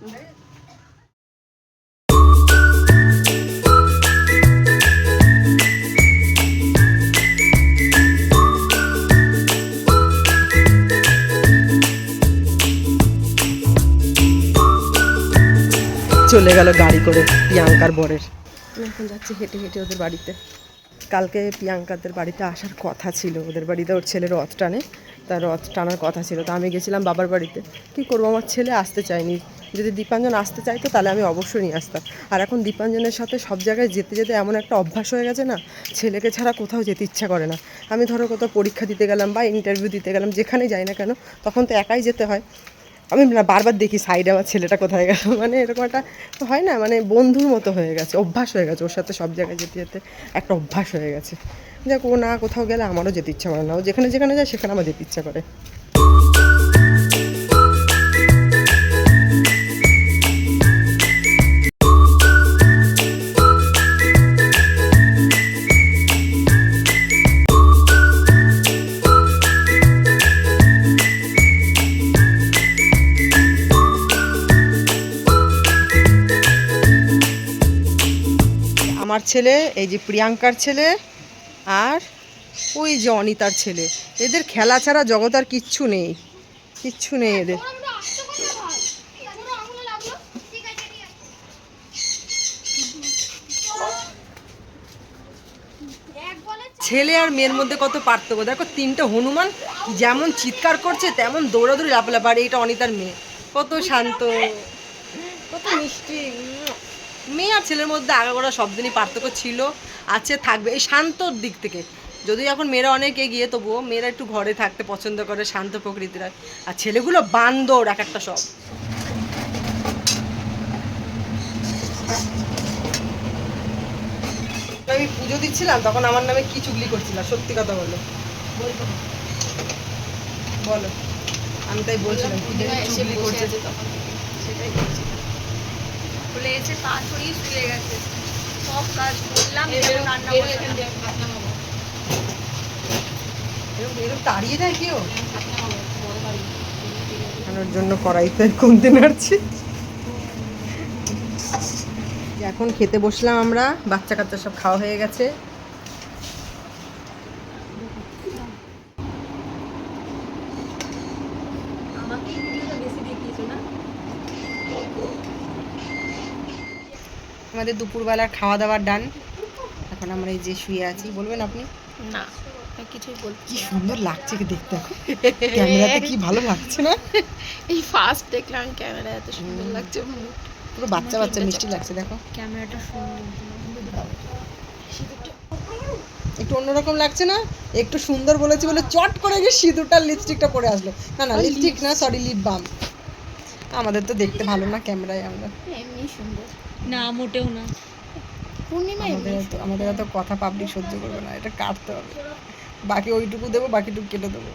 চলে গেল গাড়ি করে প্রিয়াঙ্কার বরের। এখন যাচ্ছি হেঁটে হেঁটে ওদের বাড়িতে। কালকে প্রিয়াঙ্কাদের বাড়িতে আসার কথা ছিল, ওদের বাড়িতে ওর ছেলে রথ টানে, তার রথ টানার কথা ছিল। তা আমি গেছিলাম বাবার বাড়িতে। কী করবো, আমার ছেলে আসতে চায়নি। যদি দীপাঞ্জন আসতে চাইতো তাহলে আমি অবশ্যই নিয়ে আসতাম। আর এখন দীপাঞ্জনের সাথে সব জায়গায় যেতে যেতে এমন একটা অভ্যাস হয়ে গেছে না, ছেলেকে ছাড়া কোথাও যেতে ইচ্ছা করে না। আমি ধরো কোথাও পরীক্ষা দিতে গেলাম বা ইন্টারভিউ দিতে গেলাম, যেখানেই যাই না কেন তখন তো একাই যেতে হয়। আমি না বারবার দেখি সাইডে আমার ছেলেটা কোথায় গেল, মানে এরকম একটা হয় না, মানে বন্ধুর মতো হয়ে গেছে, অভ্যাস হয়ে গেছে ওর সাথে সব জায়গায় যেতে যেতে একটা অভ্যাস হয়ে গেছে। যাক, ও না কোথাও গেলে আমারও যেতে ইচ্ছা করে না, ও যেখানে যেখানে যায় সেখানে আমার যেতে ইচ্ছা করে। আমার ছেলে, এই যে প্রিয়াঙ্কার ছেলে, আর ওই যে অনিতার ছেলে, এদের খেলা ছাড়া জগৎ আর কিচ্ছু নেই, কিচ্ছু নেই এদের। ছেলে আর মেয়ের মধ্যে কত পার্থক্য দেখো, তিনটে হনুমান যেমন চিৎকার করছে তেমন দৌড়াদৌড়ি লাফালাফি। আর এইটা অনিতার মেয়ে, কত শান্ত, কত মিষ্টি। মেয়ে আর ছেলের মধ্যে আগাগোড়া সব দিনই পার্থক্য ছিল, আছে, থাকবে। এই শান্তর দিক থেকে যদি এখন মেয়েরা অনেক এগিয়ে, তবুও মেয়েরা একটু ঘরে থাকতে পছন্দ করে, শান্ত প্রকৃতির। আর ছেলেগুলো বান্দর এক একটা সব। আমি পুজো দিচ্ছিলাম তখন আমার নামে কি চুগলি করছিলাম, সত্যি কথা বলো, বলো। আমি তাই বলছিলাম চুগলি করছে, তখন সেটাই বলছিলাম। বলে এসে পা ছড়িয়ে শুয়ে গেছে, সব কাজ করলাম, রান্না করলাম। এরকম তাড়িয়ে দেয় কেউ, খানোর জন্য কড়াইতে কমতে নাড়ছি। এখন খেতে বসলাম আমরা, বাচ্চা কাচ্চা সব খাওয়া হয়ে গেছে। আমাদের দুপুরবেলার খাওয়া দাওয়ার ডান। এখন আমরা এই যে শুয়ে আছি। বলবেন আপনি? না, কিছুই বলছি। কি সুন্দর লাগছে কি দেখতে, ক্যামেরাতে কি ভালো লাগছে না? এই ফার্স্ট দেখলাম ক্যামেরা এত সুন্দর লাগছে, পুরো বাচ্চা বাচ্চা মিষ্টি লাগছে। দেখো ক্যামেরাটা সুন্দর, একটু অন্যরকম লাগছে না? একটু সুন্দর বলেছি বলে চট করে গিয়ে সিঁদুরটা লিপস্টিকটা পরে আসলো। না না, লিপস্টিক না, সরি, লিপ বাম। আমাদের তো দেখতে ভালো না ক্যামেরায়, আমরা এমনি সুন্দর না, মোটেও না। পূর্ণিমা আমাদের এত কথা পাবলিক সহ্য করবে না, এটা কাটতে হবে। বাকি ওইটুকু দেবো, বাকিটুকু কেটে দেবো।